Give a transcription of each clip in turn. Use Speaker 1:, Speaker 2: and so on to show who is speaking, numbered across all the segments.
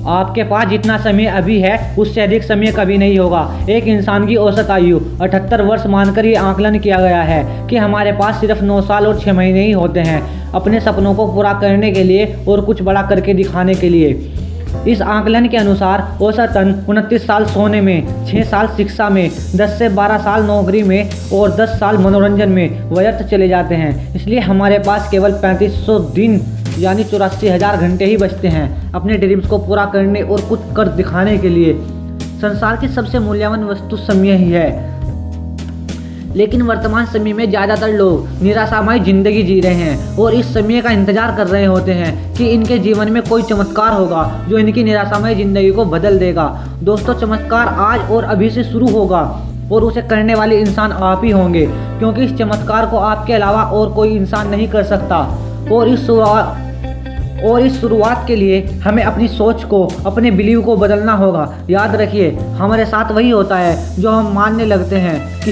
Speaker 1: आपके पास जितना समय अभी है उससे अधिक समय कभी नहीं होगा। एक इंसान की औसत आयु 78 वर्ष मानकर ये आकलन किया गया है कि हमारे पास सिर्फ 9 साल और 6 महीने ही होते हैं अपने सपनों को पूरा करने के लिए और कुछ बड़ा करके दिखाने के लिए। इस आकलन के अनुसार औसतन 29 साल सोने में, 6 साल शिक्षा में, 10 से 12 साल नौकरी में और 10 साल मनोरंजन में व्यर्थ चले जाते हैं। इसलिए हमारे पास केवल 3500 दिन यानी 84,000 घंटे ही बचते हैं अपने ड्रीम्स को पूरा करने और कुछ कर दिखाने के लिए। संसार की सबसे मूल्यवान वस्तु समय ही है, लेकिन वर्तमान समय में ज़्यादातर लोग निराशामय जिंदगी जी रहे हैं और इस समय का इंतजार कर रहे होते हैं कि इनके जीवन में कोई चमत्कार होगा जो इनकी निराशामय जिंदगी को बदल देगा। दोस्तों, चमत्कार आज और अभी से शुरू होगा और उसे करने वाले इंसान आप ही होंगे, क्योंकि इस चमत्कार को आपके अलावा और कोई इंसान नहीं कर सकता। और इस शुरुआत के लिए हमें अपनी सोच को, अपने बिलीव को बदलना होगा। याद रखिए, हमारे साथ वही होता है जो हम मानने लगते हैं।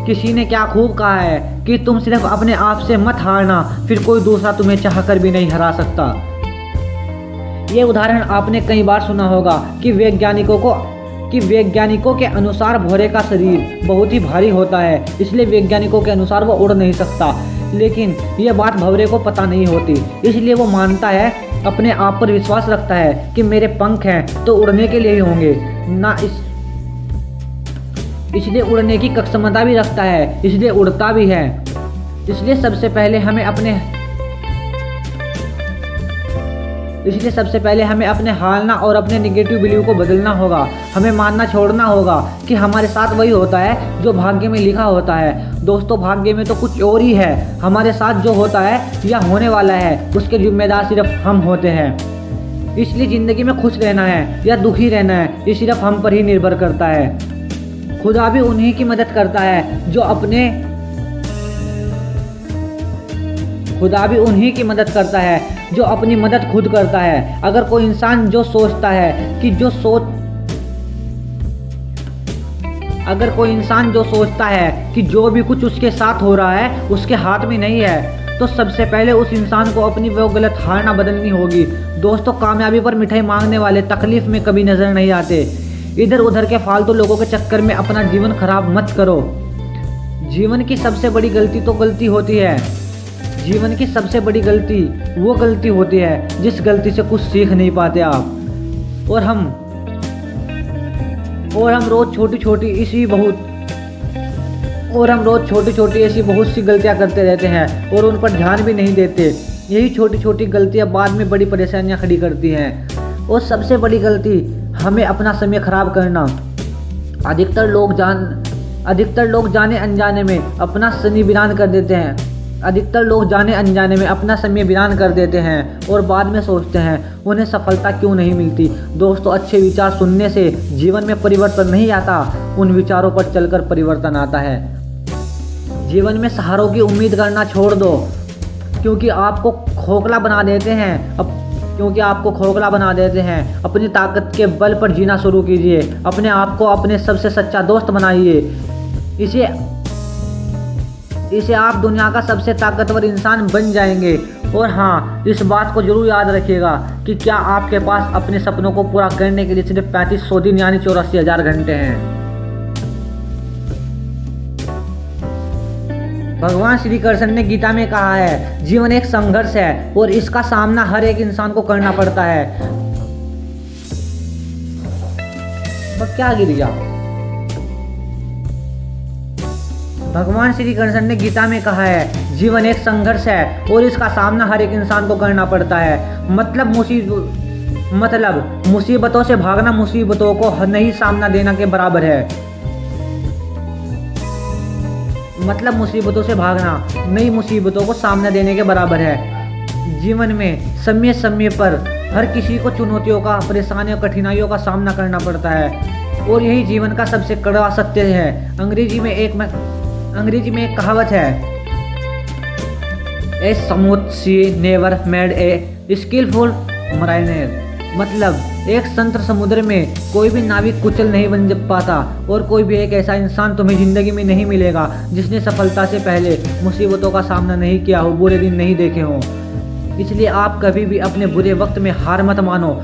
Speaker 1: किसी ने क्या खूब कहा है कि तुम सिर्फ अपने आप से मत हारना, फिर कोई दूसरा तुम्हें चाहकर भी नहीं हरा सकता। ये उदाहरण आपने कई बार सुना होगा कि वैज्ञानिकों के अनुसार भौरे का शरीर बहुत ही भारी होता है, इसलिए वैज्ञानिकों के अनुसार वो उड़ नहीं सकता। लेकिन ये बात भंवरे को पता नहीं होती, इसलिए वो मानता है, अपने आप पर विश्वास रखता है कि मेरे पंख हैं तो उड़ने के लिए ही होंगे ना, इसलिए उड़ने की क्षमता भी रखता है, इसलिए उड़ता भी है। इसलिए सबसे पहले हमें अपने हारना और अपने निगेटिव बिलीव को बदलना होगा। हमें मानना छोड़ना होगा कि हमारे साथ वही होता है जो भाग्य में लिखा होता है। दोस्तों, भाग्य में तो कुछ और ही है। हमारे साथ जो होता है या होने वाला है उसके जिम्मेदार सिर्फ हम होते हैं। इसलिए ज़िंदगी में खुश रहना है या दुखी रहना है, ये सिर्फ हम पर ही निर्भर करता है। खुदा भी उन्हीं की मदद करता है जो अपनी मदद खुद करता है। अगर कोई इंसान जो सोचता है कि जो भी कुछ उसके साथ हो रहा है उसके हाथ में नहीं है, तो सबसे पहले उस इंसान को अपनी वो गलत धारणा बदलनी होगी। दोस्तों, कामयाबी पर मिठाई मांगने वाले तकलीफ में कभी नजर नहीं आते। इधर उधर के फालतू लोगों के चक्कर में अपना जीवन खराब मत करो। जीवन की सबसे बड़ी गलती वो गलती होती है जिस गलती से कुछ सीख नहीं पाते आप। और हम रोज छोटी छोटी ऐसी बहुत सी गलतियां करते रहते हैं और उन पर ध्यान भी नहीं देते। यही छोटी छोटी गलतियां बाद में बड़ी परेशानियां खड़ी करती हैं। और सबसे बड़ी गलती, हमें अपना समय खराब करना। अधिकतर लोग जाने अनजाने में अपना समय वीरान कर देते हैं और बाद में सोचते हैं उन्हें सफलता क्यों नहीं मिलती। दोस्तों, अच्छे विचार सुनने से जीवन में परिवर्तन नहीं आता, उन विचारों पर चलकर परिवर्तन आता है। जीवन में सहारों की उम्मीद करना छोड़ दो, क्योंकि आपको खोखला बना देते हैं। अपनी ताकत के बल पर जीना शुरू कीजिए। अपने आप को अपने सबसे सच्चा दोस्त बनाइए। इसे आप दुनिया का सबसे ताकतवर इंसान बन जाएंगे। और हाँ, इस बात को जरूर याद रखिएगा कि क्या आपके पास अपने सपनों को पूरा करने के लिए सिर्फ 3500 दिन यानी 84,000 घंटे हैं। भगवान श्री कृष्ण ने गीता में कहा है, जीवन एक संघर्ष है और इसका सामना हर एक इंसान को करना पड़ता है। क्या गिर गया? भगवान श्री कृष्ण ने गीता में कहा है, जीवन एक संघर्ष है और इसका सामना हर एक इंसान को करना पड़ता है। मतलब मुसीबतों से भागना मुसीबतों को नहीं सामना देना के बराबर है। मुसीबतों से भागना नई मुसीबतों को सामना देने के बराबर है। जीवन में समय समय पर हर किसी को चुनौतियों का, परेशानियों, कठिनाइयों का सामना करना पड़ता है और यही जीवन का सबसे कड़वा सत्य है। अंग्रेजी में एक कहावत है, a smooth sea never made a skilful mariner. मतलब एक संत समुद्र में कोई भी नाविक कुचल नहीं बन पाता और कोई भी एक ऐसा इंसान तुम्हें जिंदगी में नहीं मिलेगा जिसने सफलता से पहले मुसीबतों का सामना नहीं किया हो, बुरे दिन नहीं देखे हों। इसलिए आप कभी भी अपने बुरे वक्त में हार मत मानो।